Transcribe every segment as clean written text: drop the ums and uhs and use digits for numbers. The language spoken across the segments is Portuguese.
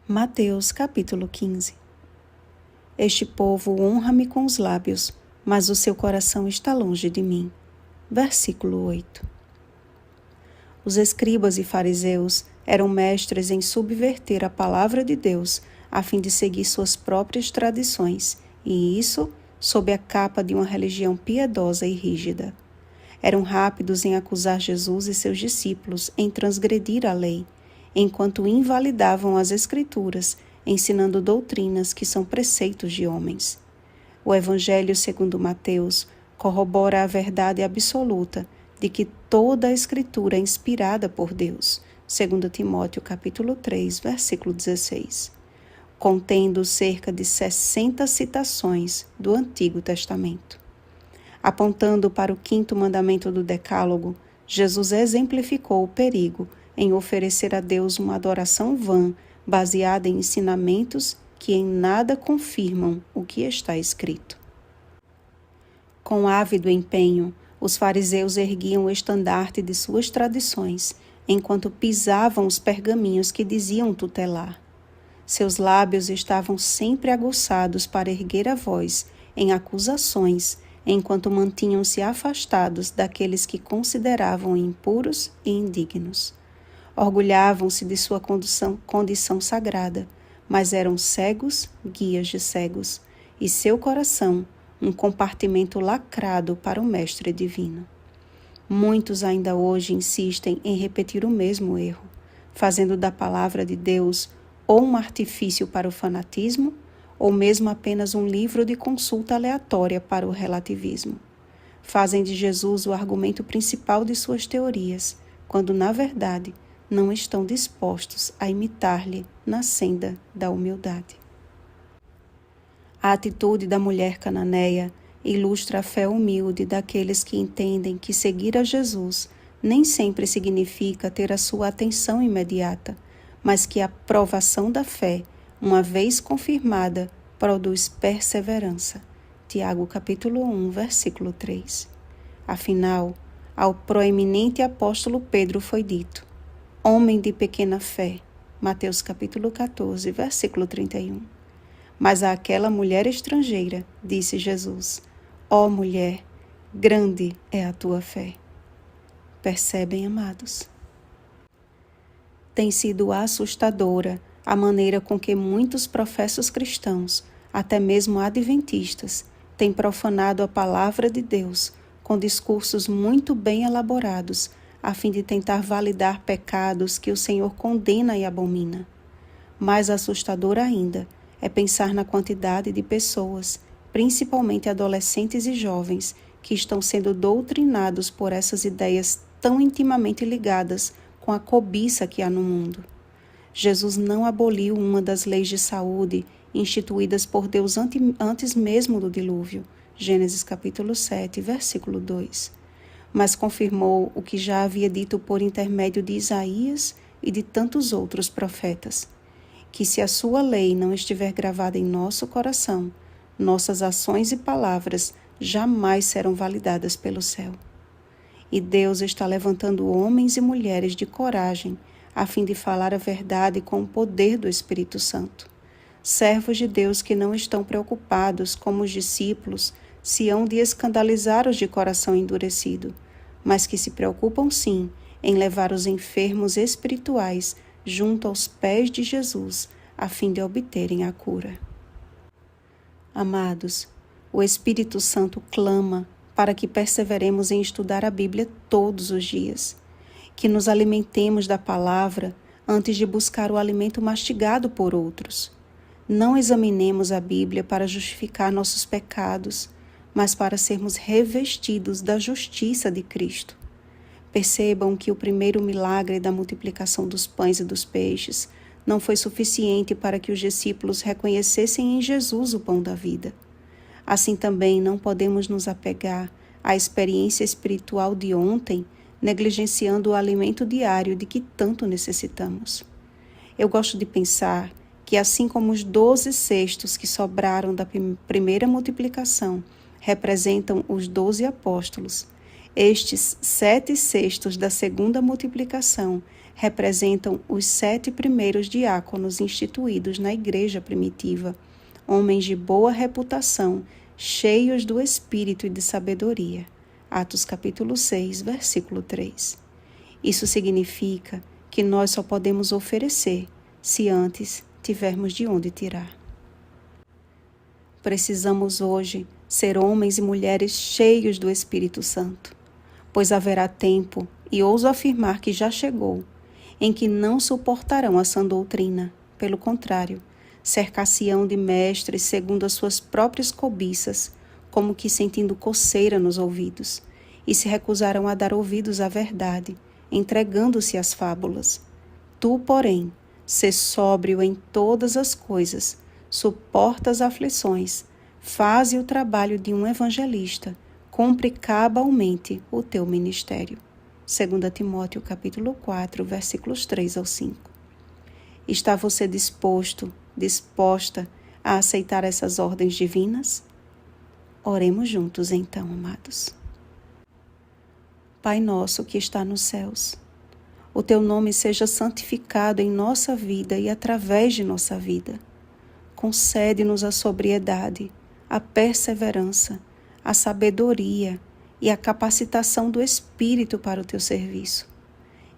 Mateus capítulo 15. Este povo honra-me com os lábios, mas o seu coração está longe de mim. Versículo 8. Os escribas e fariseus eram mestres em subverter a palavra de Deus a fim de seguir suas próprias tradições, e isso sob a capa de uma religião piedosa e rígida. Eram rápidos em acusar Jesus e seus discípulos em transgredir a lei, enquanto invalidavam as Escrituras, ensinando doutrinas que são preceitos de homens. O Evangelho segundo Mateus corrobora a verdade absoluta de que toda a Escritura é inspirada por Deus, segundo Timóteo capítulo 3, versículo 16, contendo cerca de 60 citações do Antigo Testamento. Apontando para o 5º mandamento do Decálogo, Jesus exemplificou o perigo em oferecer a Deus uma adoração vã, baseada em ensinamentos que em nada confirmam o que está escrito. Com ávido empenho, os fariseus erguiam o estandarte de suas tradições, enquanto pisavam os pergaminhos que diziam tutelar. Seus lábios estavam sempre aguçados para erguer a voz em acusações, enquanto mantinham-se afastados daqueles que consideravam impuros e indignos. Orgulhavam-se de sua condição sagrada, mas eram cegos, guias de cegos, e seu coração, um compartimento lacrado para o Mestre Divino. Muitos ainda hoje insistem em repetir o mesmo erro, fazendo da palavra de Deus ou um artifício para o fanatismo, ou mesmo apenas um livro de consulta aleatória para o relativismo. Fazem de Jesus o argumento principal de suas teorias, quando, na verdade, não estão dispostos a imitar-lhe na senda da humildade. A atitude da mulher cananeia ilustra a fé humilde daqueles que entendem que seguir a Jesus nem sempre significa ter a sua atenção imediata, mas que a provação da fé, uma vez confirmada, produz perseverança. Tiago capítulo 1, versículo 3. Afinal, ao proeminente apóstolo Pedro foi dito: homem de pequena fé. Mateus capítulo 14, versículo 31. Mas àquela mulher estrangeira, disse Jesus: ó mulher, grande é a tua fé. Percebem, amados? Tem sido assustadora a maneira com que muitos professos cristãos, até mesmo adventistas, têm profanado a palavra de Deus com discursos muito bem elaborados, a fim de tentar validar pecados que o Senhor condena e abomina. Mais assustador ainda é pensar na quantidade de pessoas, principalmente adolescentes e jovens, que estão sendo doutrinados por essas ideias tão intimamente ligadas com a cobiça que há no mundo. Jesus não aboliu uma das leis de saúde instituídas por Deus antes mesmo do dilúvio, Gênesis capítulo 7, versículo 2, mas confirmou o que já havia dito por intermédio de Isaías e de tantos outros profetas, que se a sua lei não estiver gravada em nosso coração, nossas ações e palavras jamais serão validadas pelo céu. E Deus está levantando homens e mulheres de coragem a fim de falar a verdade com o poder do Espírito Santo. Servos de Deus que não estão preocupados, como os discípulos, se hão de escandalizar os de coração endurecido, mas que se preocupam sim em levar os enfermos espirituais junto aos pés de Jesus, a fim de obterem a cura. Amados, o Espírito Santo clama para que perseveremos em estudar a Bíblia todos os dias, que nos alimentemos da palavra antes de buscar o alimento mastigado por outros. Não examinemos a Bíblia para justificar nossos pecados, mas para sermos revestidos da justiça de Cristo. Percebam que o primeiro milagre da multiplicação dos pães e dos peixes não foi suficiente para que os discípulos reconhecessem em Jesus o pão da vida. Assim também não podemos nos apegar à experiência espiritual de ontem, negligenciando o alimento diário de que tanto necessitamos. Eu gosto de pensar que, assim como os 12 cestos que sobraram da primeira multiplicação representam os 12 apóstolos, Estes 7 cestos da segunda multiplicação representam os 7 primeiros diáconos instituídos na igreja primitiva, homens de boa reputação, cheios do espírito e de sabedoria. Atos capítulo 6, versículo 3. Isso significa que nós só podemos oferecer se antes tivermos de onde tirar. Precisamos hoje ser homens e mulheres cheios do Espírito Santo, pois haverá tempo, e ouso afirmar que já chegou, em que não suportarão a sã doutrina. Pelo contrário, cercar-se-ão de mestres segundo as suas próprias cobiças, como que sentindo coceira nos ouvidos, e se recusarão a dar ouvidos à verdade, entregando-se às fábulas. Tu, porém, sê sóbrio em todas as coisas, suporta as aflições, faze o trabalho de um evangelista, cumpre cabalmente o teu ministério. 2 Timóteo capítulo 4, versículos 3 ao 5. Está você disposta a aceitar essas ordens divinas? Oremos juntos então, amados. Pai nosso que está nos céus, o teu nome seja santificado em nossa vida e através de nossa vida. Concede-nos a sobriedade, a perseverança, a sabedoria e a capacitação do Espírito para o teu serviço.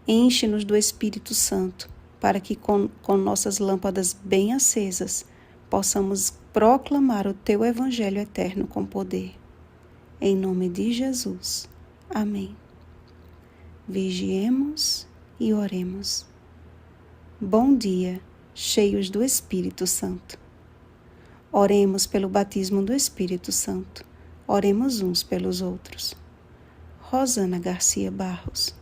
Enche-nos do Espírito Santo, para que com nossas lâmpadas bem acesas possamos proclamar o teu Evangelho eterno com poder. Em nome de Jesus. Amém. Vigiemos e oremos. Bom dia, cheios do Espírito Santo. Oremos pelo batismo do Espírito Santo. Oremos uns pelos outros. Rosana Garcia Barros.